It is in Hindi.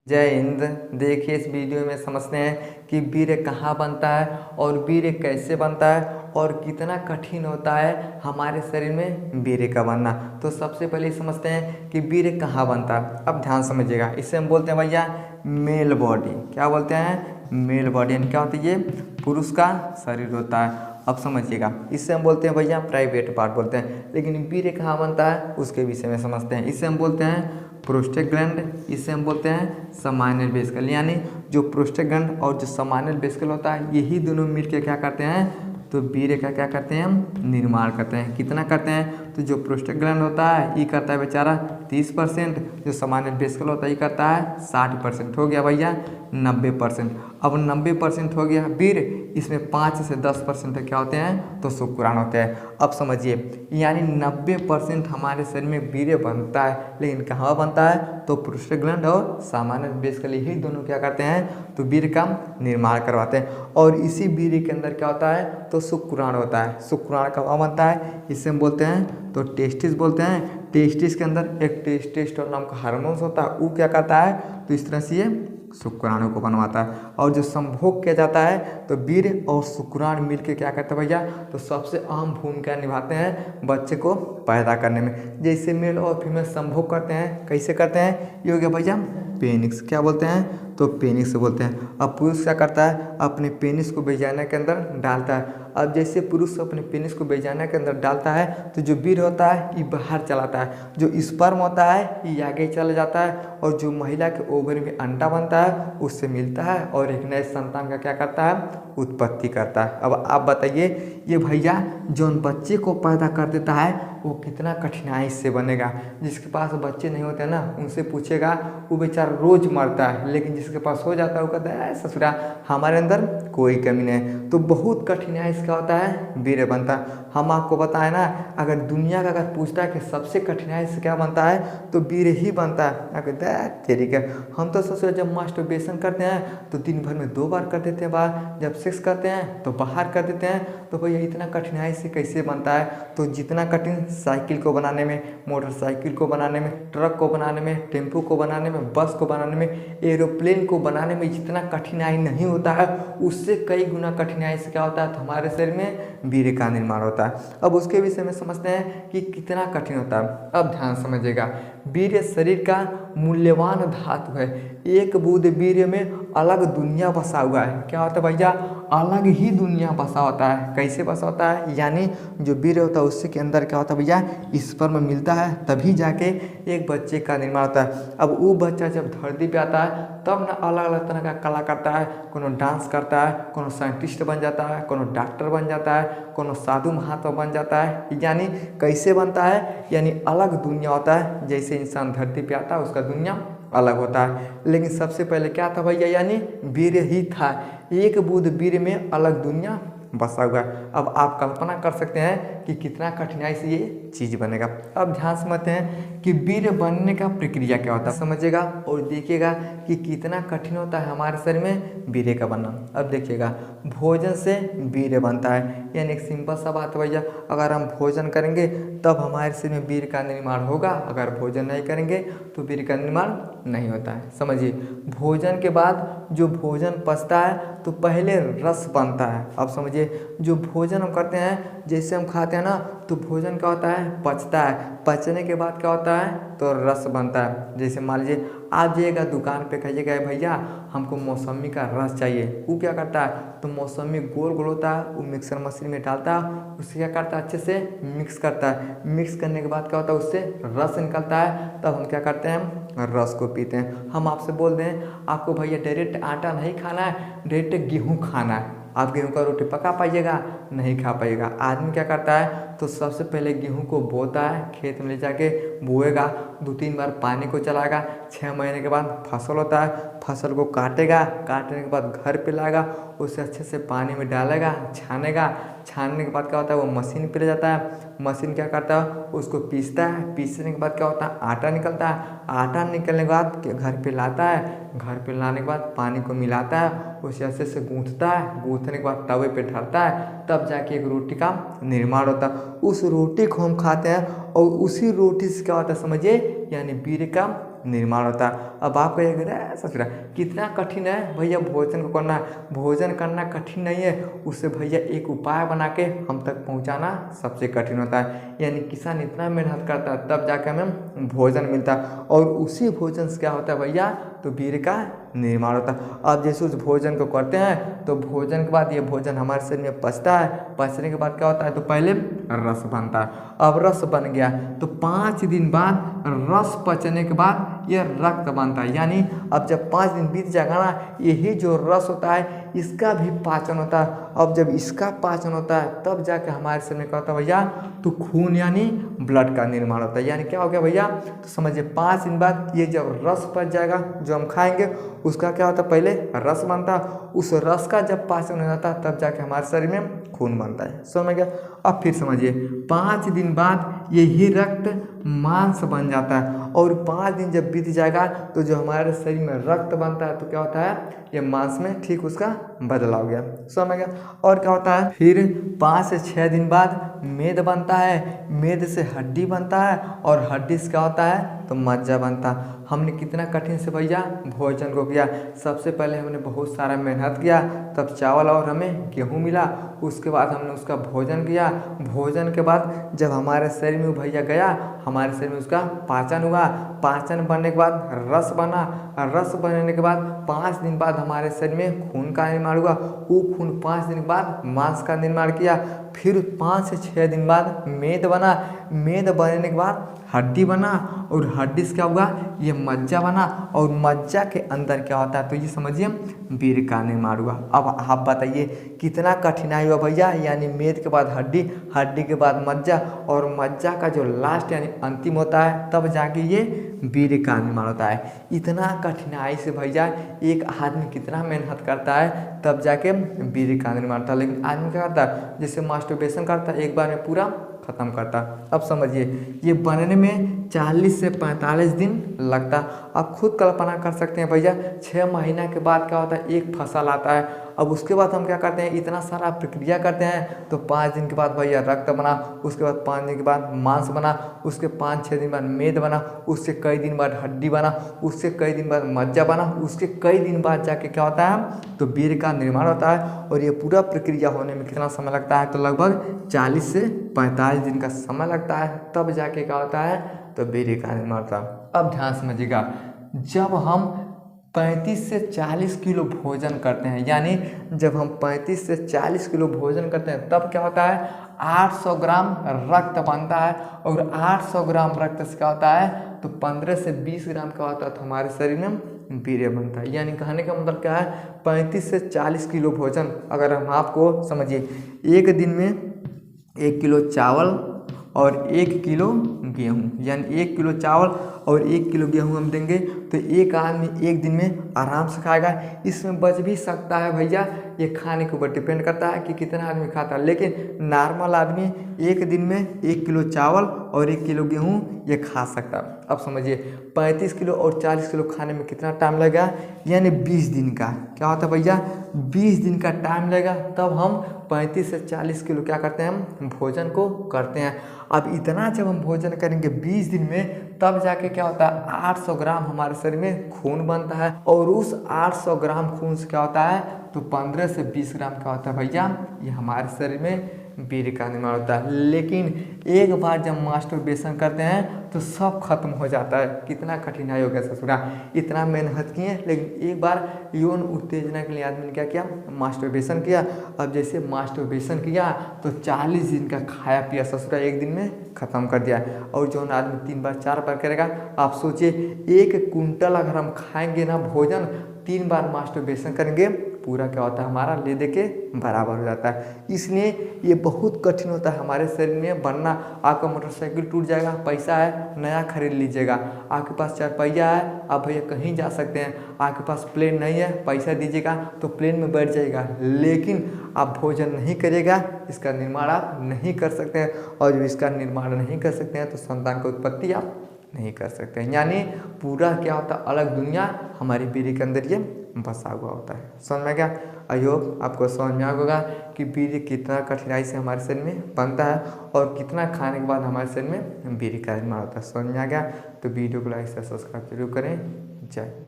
जय हिंद। देखिए इस वीडियो में समझते हैं कि वीर्य कहाँ बनता है और वीर्य कैसे बनता है और कितना कठिन होता है हमारे शरीर में वीर्य का बनना। तो सबसे पहले समझते हैं कि वीर्य कहाँ बनता है। अब ध्यान समझिएगा, इसे हम बोलते हैं भैया मेल बॉडी। क्या बोलते हैं? Mail body. यानी क्या होती है? ये पुरुष का शरीर होता है। अब समझिएगा, इससे हम बोलते हैं भैया प्राइवेट पार्ट बोलते हैं। लेकिन वीर्य कहाँ बनता है उसके विषय में समझते हैं। इसे हम बोलते हैं प्रोस्टेट ग्लैंड, इसे हम बोलते हैं समाइनल वेसिकल। यानी जो प्रोस्टेट ग्लैंड और जो समाइनल वेसिकल होता है यही दोनों मिलकर क्या करते हैं? तो वीर्य का क्या करते हैं? हम निर्माण करते हैं। कितना करते हैं? तो जो प्रोस्टेट ग्लैंड होता है ये करता है बेचारा 30%, जो समाइनल वेसिकल होता है ये करता है 60%। हो गया भैया 90%। अब 90% हो गया वीर्य, इसमें 5 से 10% क्या होते हैं? तो शुक्राणु होते हैं। अब समझिए, यानी 90% हमारे शरीर में वीर्य बनता है, लेकिन कहाँ बनता है? तो प्रोस्टेट ग्लैंड और समाइनल वेसिकल यही दोनों क्या करते हैं? तो वीर्य का निर्माण करवाते हैं। और इसी वीर्य के अंदर क्या होता है? तो शुक्राणु होता है। शुक्राणु कहाँ बनता है? इसे हम बोलते हैं तो टेस्टिस बोलते हैं। टेस्टिस के अंदर एक टेस्टोस्टेरोन नाम का हार्मोन्स होता है, वो क्या करता है? तो इस तरह से ये शुक्राणु को बनवाता है। और जो संभोग किया जाता है तो वीर्य और शुक्राणु मिलकर क्या करते हैं भैया? तो सबसे अहम भूमिका निभाते हैं बच्चे को पैदा करने में। जैसे मेल और फीमेल संभोग करते हैं, कैसे करते हैं? ये हो गया भैया पेनिक्स। क्या बोलते हैं? तो पेनिस से बोलते हैं। अब पुरुष क्या करता है? अपने पेनिस को वेजाइना के अंदर डालता है। अब जैसे पुरुष अपने पेनिस को वेजाइना के अंदर डालता है तो जो वीर्य होता है ये बाहर चलाता है, जो स्पर्म होता है ये आगे चला जाता है, और जो महिला के ओवरी में अंडा बनता है उससे मिलता है और एक नए संतान का क्या करता है? उत्पत्ति करता है। अब आप बताइए, ये भैया जो बच्चे को पैदा कर देता है वो कितना कठिनाई से बनेगा। जिसके पास बच्चे नहीं होते ना उनसे पूछेगा वो बेचारा रोज मरता है, लेकिन जिसके पास हो जाता है वो कहता है ससुरा हमारे अंदर कोई कमी नहीं। तो बहुत कठिनाई इसका होता है, वीर्य बनता है। हम आपको बताएं ना, अगर दुनिया का अगर पूछता है कि सबसे कठिनाई से क्या बनता है तो वीर्य ही बनता है। कहता है तेरी क्या, हम तो ससुरा जब मास्टरबेशन करते हैं तो दिन भर में 2 बार कर देते हैं बाहर, जब सेक्स करते हैं तो बाहर कर देते हैं। तो भैया इतना कठिनाई से कैसे बनता है? तो जितना कठिन साइकिल को बनाने में, मोटरसाइकिल को बनाने में, ट्रक को बनाने में, टेम्पो को बनाने में, बस को बनाने में, एरोप्लेन को बनाने में जितना कठिनाई नहीं होता है उससे कई गुना कठिनाई से क्या होता है? तो हमारे शरीर में वीर्य का निर्माण होता है। अब उसके विषय में समझते हैं कि कितना कठिन होता है। अब ध्यान समझिएगा, वीर्य शरीर का मूल्यवान धातु है। एक बूंद वीर्य में अलग दुनिया बसा हुआ है। क्या होता है भैया? अलग ही दुनिया बसा होता है। कैसे बसा होता है? यानी जो वीर्य होता है उसके अंदर क्या होता है भैया? स्पर्म मिलता है तभी जाके एक बच्चे का निर्माण होता है। अब वो बच्चा जब धरती पे आता है तब ना अलग अलग तरह का कला करता है। कोनो डांस करता है, कोनो साइंटिस्ट बन जाता है, कोनो डॉक्टर बन जाता है, कोनो साधु महात्मा बन जाता है। यानी कैसे बनता है? यानी अलग दुनिया होता है। जैसे इंसान धरती पे आता है उसका दुनिया अलग होता है, लेकिन सबसे पहले क्या था भैया? यानी वीर्य ही था। एक बूंद वीर्य में अलग दुनिया बसा हुआ है। अब आप कल्पना कर सकते हैं कि कितना कठिनाई से ये चीज़ बनेगा। अब ध्यान समझते हैं कि वीर्य बनने का प्रक्रिया क्या होता है, समझिएगा और देखिएगा कि कितना कठिन होता है हमारे शरीर में वीर्य का बनना। अब देखिएगा, भोजन से वीर्य बनता है। यानी एक सिंपल सा बात है भैया, अगर हम भोजन करेंगे तब हमारे शरीर में वीर्य का निर्माण होगा, अगर भोजन नहीं करेंगे तो वीर्य का निर्माण नहीं होता है। समझिए, भोजन के बाद जो भोजन पचता है तो पहले रस बनता है। अब समझिए, जो भोजन हम करते हैं, जैसे हम खाते हैं ना तो भोजन क्या होता है? पचता है। पचने के बाद क्या होता है? तो रस बनता है। जैसे मान लीजिए आप जाइएगा दुकान पे, कहिएगा भैया हमको मौसमी का रस चाहिए, वो क्या करता है? तो मौसमी गोल गोल होता है, वो मिक्सर मशीन में डालता है, उससे क्या करता है? अच्छे से मिक्स करता है। मिक्स करने के बाद क्या होता है? उससे रस निकलता है, तब हम क्या करते हैं? रस को पीते हैं। हम आपसे बोल दें आपको भैया डायरेक्ट आटा नहीं खाना है, डायरेक्ट गेहूँ खाना है, आप गेहूं का रोटी पका पाइएगा? नहीं खा पाइएगा। आदमी क्या करता है? तो सबसे पहले गेहूं को बोता है, खेत में ले जाके बोएगा, 2-3 बार पानी को चलाएगा, 6 महीने के बाद फसल होता है, फसल को काटेगा, काटने के बाद घर पे लाएगा, उसे अच्छे से पानी में डालेगा, छानेगा, छानने के बाद क्या होता है? वो मशीन पे ले जाता है, मशीन क्या करता है? उसको पीसता है, पीसने के बाद क्या होता है? आटा निकलता है, आटा निकलने के बाद घर पे लाता है, घर पे लाने के बाद पानी को मिलाता है, उसे अच्छे से गूँथता है, गूँथने के बाद तवे पे ढालता है, तब जाके एक रोटी का निर्माण होता है। उस रोटी को हम खाते हैं और उसी रोटी से क्या होता है समझिए? यानी वीर्य का निर्माण होता है। अब आपको ये सच रहा कितना कठिन है भैया भोजन को करना। भोजन करना कठिन नहीं है, उससे भैया एक उपाय बना के हम तक पहुंचाना सबसे कठिन होता है। यानी किसान इतना मेहनत करता है तब जाकर हमें भोजन मिलता है, और उसी भोजन से क्या होता है भैया, तो वीर्य का निर्माण होता है। अब जैसे उस भोजन को करते हैं तो भोजन के बाद ये भोजन हमारे शरीर में पचता है। पचने के बाद क्या होता है, तो पहले रस बनता है। अब रस बन गया तो 5 दिन बाद रस पचने के बाद ये रक्त बनता है। यानी अब जब 5 दिन बीत जाएगा ना, यही जो रस होता है इसका भी पाचन होता है। अब जब इसका पाचन होता है तब जाके हमारे शरीर में क्या होता है भैया, तो खून यानी ब्लड का निर्माण होता है। यानी क्या हो गया भैया, तो समझिए 5 दिन बाद ये जब रस पच जाएगा जो हम खाएंगे उसका क्या होता है, पहले रस बनता है। उस रस का जब पाचन हो जाता है तब जाके हमारे शरीर में खून बनता है। समझ गया। अब फिर समझिए 5 दिन बाद यही रक्त मांस बन जाता है, और 5 दिन जब बीत जाएगा तो जो हमारे शरीर में रक्त बनता है तो क्या होता है, ये मांस में ठीक उसका बदलाव हो गया। समझ गया। और क्या होता है, फिर 5 से 6 दिन बाद मेद बनता है। मेद से हड्डी बनता है, और हड्डी से क्या होता है, तो मज्जा बनता है। हमने कितना कठिन से भैया भोजन को किया। सबसे पहले हमने बहुत सारा मेहनत किया, तब चावल और हमें गेहूँ मिला। उसके बाद हमने उसका भोजन किया। भोजन के बाद जब हमारे शरीर में भैया गया, हमारे शरीर में उसका पाचन हुआ। पाचन बनने के बाद रस बना। रस बनने के बाद 5 दिन बाद हमारे शरीर में खून का निर्माण हुआ। वो खून 5 दिन के बाद मांस का निर्माण किया। फिर 5 से 6 दिन बाद मेद बना। मेद बनने के बाद हड्डी बना, और हड्डी से क्या हुआ, ये मज्जा बना। और मज्जा के अंदर क्या होता है, तो ये समझिए वीर्य का निर्माण हुआ। अब आप बताइए कितना कठिनाई हुआ भैया। यानी मेद के बाद हड्डी, हड्डी के बाद मज्जा, और मज्जा का जो लास्ट यानी अंतिम होता है तब जाके ये वीर्य का निर्माण होता है। इतना कठिनाई से भैया एक आदमी कितना मेहनत करता है तब जाके वीर्य का निर्माण होता है। लेकिन आदमी क्या करता है, जैसे मास्टरबेशन करता है एक बार में पूरा खत्म करता। अब समझिए ये बनने में 40 से 45 दिन लगता। आप खुद कल्पना कर सकते हैं भैया 6 महीना के बाद क्या होता है, एक फसल आता है। अब उसके बाद हम क्या करते हैं, इतना सारा प्रक्रिया करते हैं। तो 5 दिन के बाद भैया रक्त बना, उसके बाद 5 दिन के बाद मांस बना, उसके 5-6 दिन बाद मेद बना, उससे कई दिन बाद हड्डी बना, उससे कई दिन बाद मज्जा बना, उसके कई दिन बाद जाके क्या होता है, तो वीर्य का निर्माण होता है। और ये पूरा प्रक्रिया होने में कितना समय लगता है, तो लगभग 40 से 45 दिन का समय लगता है। तब जाके क्या होता है, तो वीर्य का निर्माण होता है। अब ध्यान समझिएगा, जब हम 35 से 40 किलो भोजन करते हैं, यानी जब हम 35 से 40 किलो भोजन करते हैं तब क्या होता है, 800 ग्राम रक्त बनता है। और 800 ग्राम रक्त से क्या होता है, तो 15 से 20 ग्राम क्या होता है, तो हमारे शरीर में वीर्य बनता है। यानी कहने का मतलब क्या है, 35 से 40 किलो भोजन अगर हम आपको समझिए, एक दिन में 1 किलो चावल और 1 किलो गेहूँ, यानी 1 किलो चावल और 1 किलो गेहूँ हम देंगे तो एक आदमी एक दिन में आराम से खाएगा। इसमें बच भी सकता है भैया, ये खाने के ऊपर डिपेंड करता है कि कितना आदमी खाता है। लेकिन नॉर्मल आदमी एक दिन में 1 किलो चावल और 1 किलो गेहूँ ये खा सकता है। अब समझिए 35 किलो और 40 किलो खाने में कितना टाइम लगेगा, यानी 20 दिन का क्या होता है भैया, 20 दिन का टाइम लगेगा। तब हम 35 से 40 किलो क्या करते हैं, हम भोजन को करते हैं। अब इतना जब हम भोजन करेंगे 20 दिन में, तब जाके क्या होता है, 800 ग्राम हमारे शरीर में खून बनता है। और उस 800 ग्राम खून से क्या होता है, तो 15 से 20 ग्राम क्या होता है भैया, ये हमारे शरीर में वीर्य का निर्माण होता है। लेकिन एक बार जब मास्टरबेशन करते हैं तो सब खत्म हो जाता है। कितना कठिनाई हो गया ससुरा, इतना मेहनत किए, लेकिन एक बार यौन उत्तेजना के लिए आदमी ने क्या किया, मास्टरबेशन किया। अब जैसे मास्टरबेशन किया तो 40 दिन का खाया पिया ससुरा एक दिन में ख़त्म कर दिया। और जो आदमी 3 बार 4 बार करेगा, आप सोचिए 1 कुंटल अगर हम खाएंगे ना भोजन, 3 बार मास्टरबेशन करेंगे, पूरा क्या होता है, हमारा ले दे के बराबर हो जाता है। इसलिए ये बहुत कठिन होता है हमारे शरीर में बनना। आपका मोटरसाइकिल टूट जाएगा, पैसा है नया खरीद लीजिएगा। आपके पास 4 पहिया है, आप भैया कहीं जा सकते हैं। आपके पास प्लेन नहीं है, पैसा दीजिएगा तो प्लेन में बैठ जाएगा। लेकिन आप भोजन नहीं करिएगा, इसका निर्माण आप नहीं कर सकते हैं। और जब इसका निर्माण नहीं कर सकते हैं तो संतान की उत्पत्ति आप नहीं कर सकते हैं। यानी पूरा क्या होता है, अलग दुनिया हमारे वीर्य के अंदर ये बसा हुआ होता है। समझ में गया? आई होप आपको समझ में आ गया होगा कि वीर्य कितना कठिनाई से हमारे शरीर में बनता है और कितना खाने के बाद हमारे शरीर में वीर्य का निर्माण होता है। समझ में आ गया? तो वीडियो को लाइक से सब्सक्राइब जरूर करें। जय